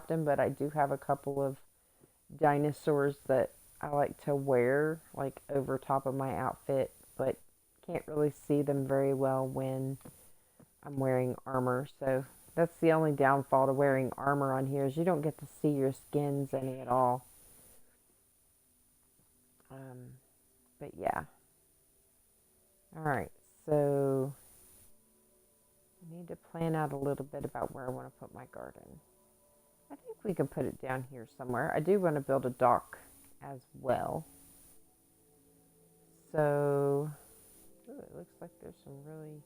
often, but I do have a couple of dinosaurs that I like to wear like over top of my outfit, but can't really see them very well when I'm wearing armor. So that's the only downfall to wearing armor on here is you don't get to see your skins any at all. But yeah. All right. So I need to plan out a little bit about where I want to put my garden. I think we can put it down here somewhere. I do want to build a dock as well. So ooh, it looks like there's some really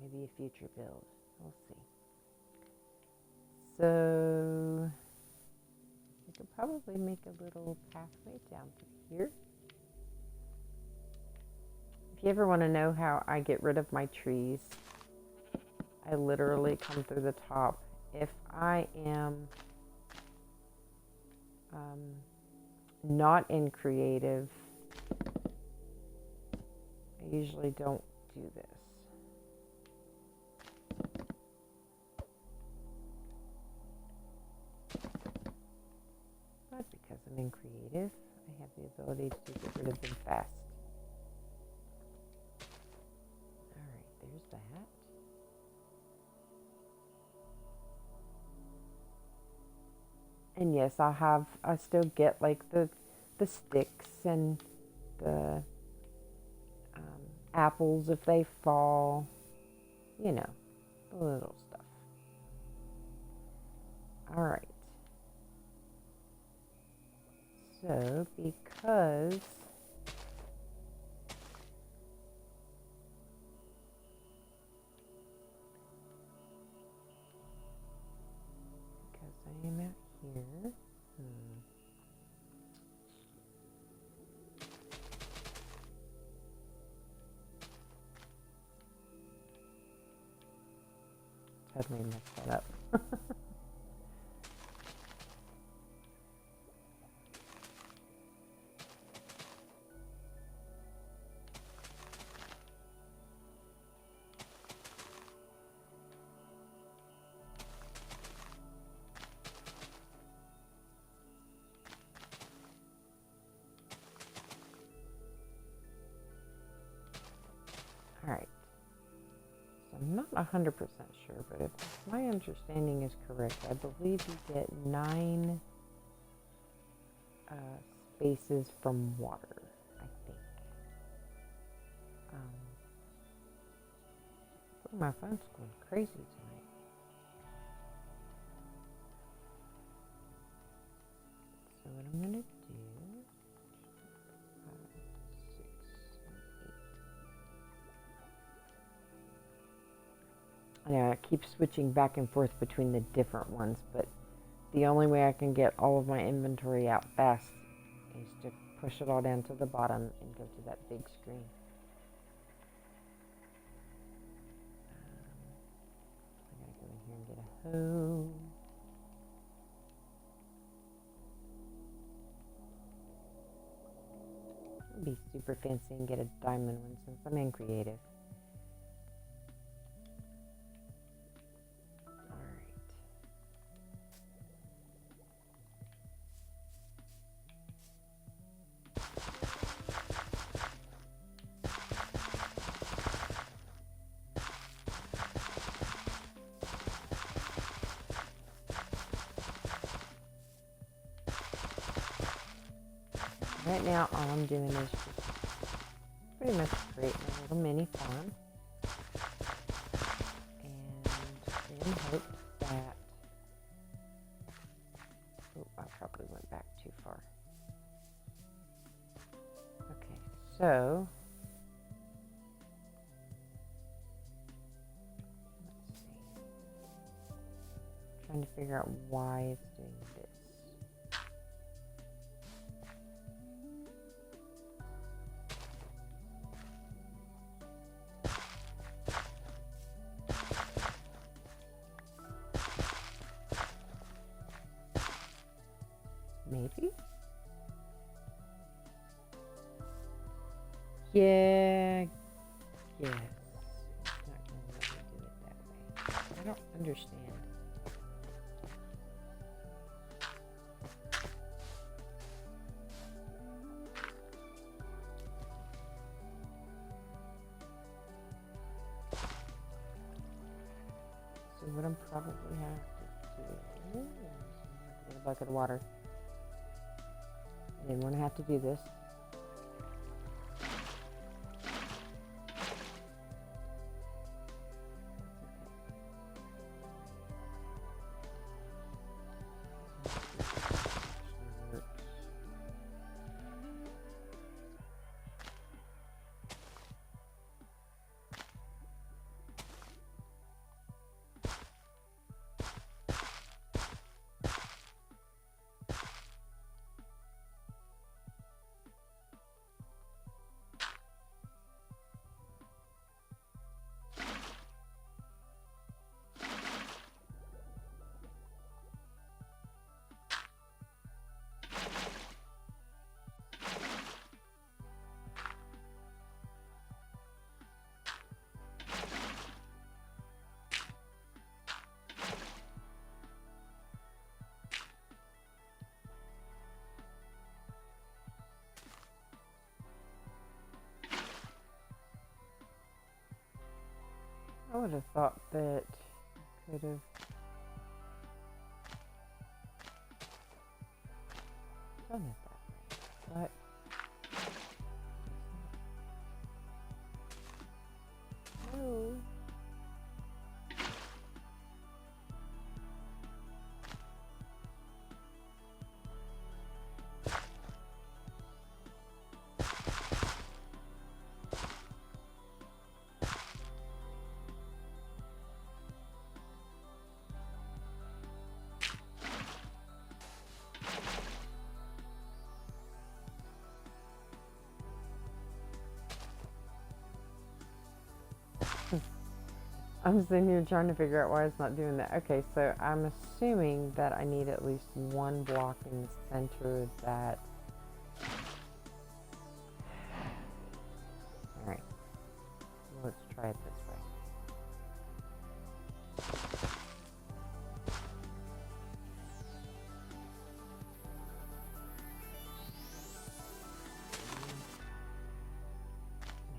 maybe a future build. We'll see. So we could probably make a little pathway down through here. If you ever want to know how I get rid of my trees, I literally come through the top. If I am not in creative, I usually don't do this. But because I'm in creative, I have the ability to get rid of them fast. Alright, there's that. And yes, I still get like the sticks and the apples if they fall, you know, the little stuff. All right. So because I am out here. Totally messed that up. All right. So I'm not 100% sure, but if my understanding is correct, I believe you get 9 spaces from water, I think. My phone's going crazy tonight. So what I'm going to do, 5, 6, 7, 8. I keep switching back and forth between the different ones, but the only way I can get all of my inventory out fast is to push it all down to the bottom and go to that big screen. I gotta go in here and get a hoe. It'll be super fancy and get a diamond one since I'm in creative. Right now, all I'm doing is just pretty much creating a little mini farm. And in hopes that... Oh, I probably went back too far. Okay, so... Let's see. I'm trying to figure out why it's doing this. Maybe? Yeah. Yes. It's not going to let me do it that way. I don't understand. what I'm probably have to do. Get a bucket of water. I didn't want to have to do this. I would have thought that I could have done it that way, but no. I'm sitting here trying to figure out why it's not doing that. Okay, so I'm assuming that I need at least one block in the center that... Alright, let's try it this way.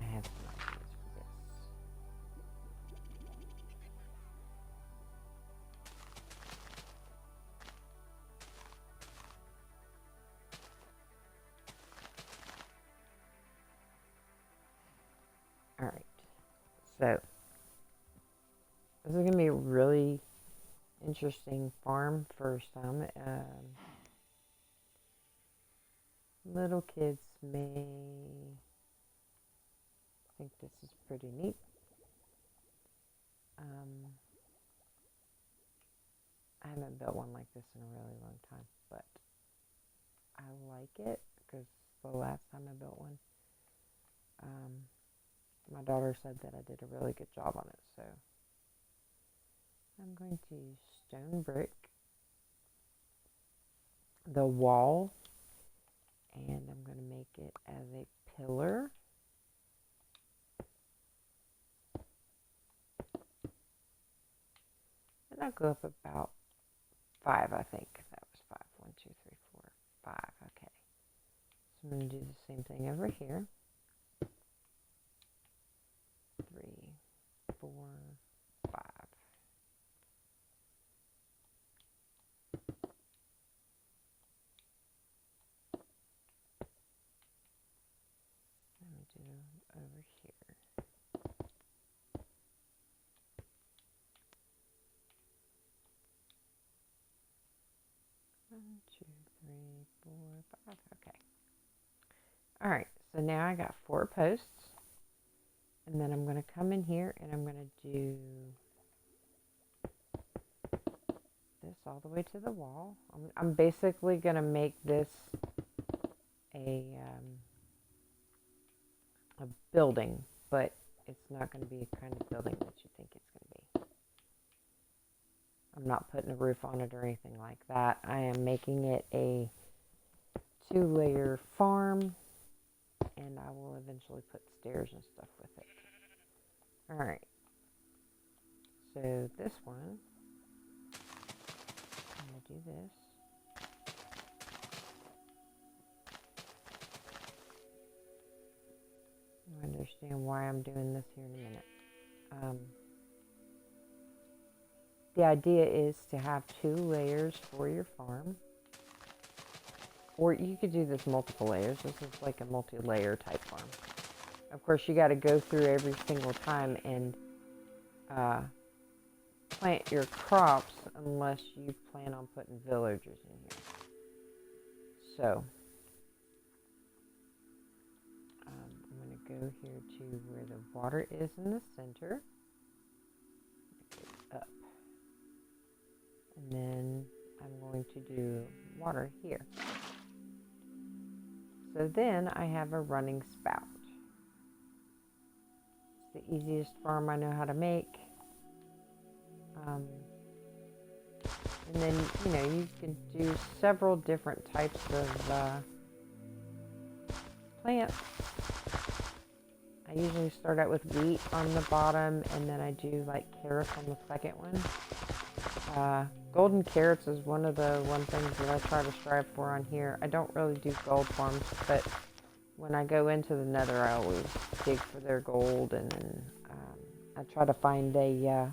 I have some ideas for this. All right, so this is going to be a really interesting farm for some. Little kids may think this is pretty neat. I haven't built one like this in a really long time, but I like it because the last time I built one, my daughter said that I did a really good job on it, so I'm going to use stone brick, the wall, and I'm going to make it as a pillar. And I'll go up about 5, I think. That was 5. 1, 2, 3, 4, 5. Okay. So I'm going to do the same thing over here. 3, 4, 5. Let me do over here. 1, 2, 3, 4, 5. Okay. All right. So now I got 4 posts. And then I'm going to come in here and I'm going to do this all the way to the wall. I'm basically going to make this a building, but it's not going to be a kind of building that you think it's going to be. I'm not putting a roof on it or anything like that. I am making it a 2-layer farm, and I will eventually put stairs and stuff with it. All right. So this one, I'm going to do this. You'll understand why I'm doing this here in a minute. the idea is to have 2 layers for your farm. Or you could do this multiple layers. This is like a multi-layer type farm. Of course, you got to go through every single time and plant your crops unless you plan on putting villagers in here. So, I'm going to go here to where the water is in the center. Up. And then I'm going to do water here. So then I have a running spout. It's the easiest farm I know how to make. And then, you know, you can do several different types of plants. I usually start out with wheat on the bottom, and then I do like carrots on the second one. Golden carrots is one things that I try to strive for on here. I don't really do gold farms, but when I go into the nether, I always dig for their gold, and then I try to find a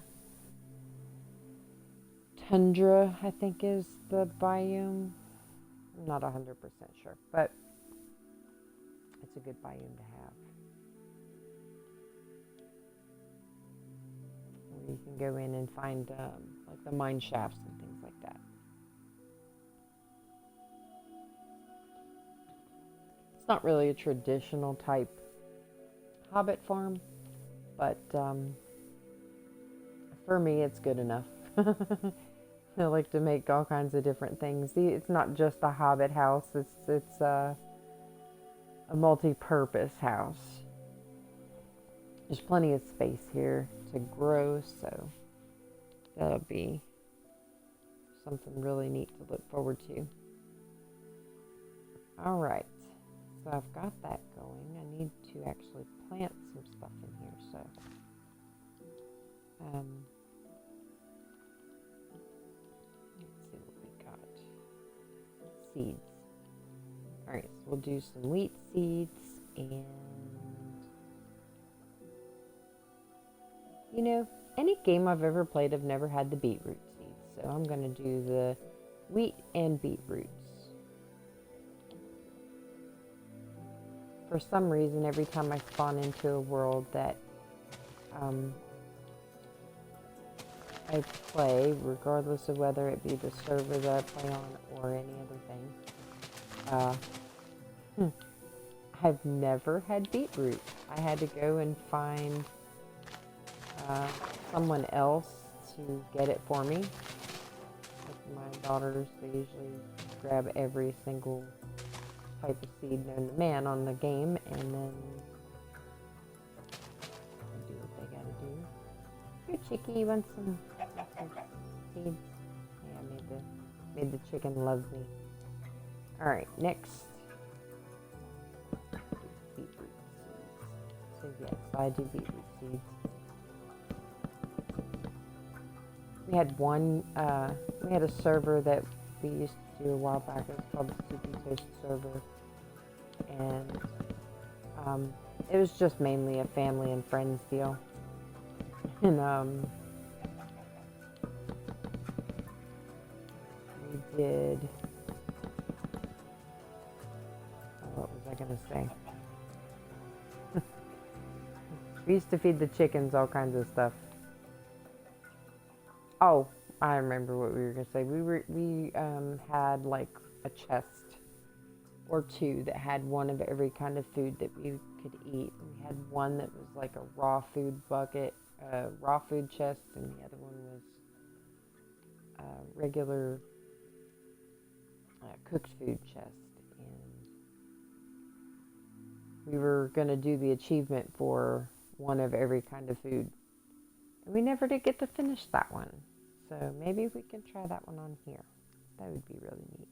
tundra, I think is the biome. I'm not 100% sure, but it's a good biome to have. Where you can go in and find like the mine shafts and things like that. It's not really a traditional type Hobbit farm, but for me it's good enough. I like to make all kinds of different things. See, it's not just a Hobbit house, it's a multi-purpose house. There's plenty of space here to grow, so that'll be something really neat to look forward to. Alright, so I've got that going. I need to actually plant some stuff in here, so let's see what we got. Seeds. Alright, so we'll do some wheat seeds, and you know, any game I've ever played, I've never had the beetroot seeds, so I'm going to do the wheat and beetroots. For some reason, every time I spawn into a world that I play, regardless of whether it be the server that I play on or any other thing, I've never had beetroot. I had to go and find someone else to get it for me. Like my daughters, they usually grab every single type of seed known to man on the game, and then do what they gotta do. Here, chickie, you want some seeds? Yeah, made the chicken love me. Alright, next. Beetroot seeds. So yes, I do beetroot seeds. We had we had a server that we used to do a while back. It was called the Soupy Toast server, and it was just mainly a family and friends deal. And we did. What was I gonna say? We used to feed the chickens all kinds of stuff. Oh, I remember what we were gonna say. We had like a chest or two that had one of every kind of food that we could eat. We had one that was like a raw food bucket, raw food chest, and the other one was regular cooked food chest. And we were gonna do the achievement for one of every kind of food, and we never did get to finish that one. So maybe we can try that one on here. That would be really neat.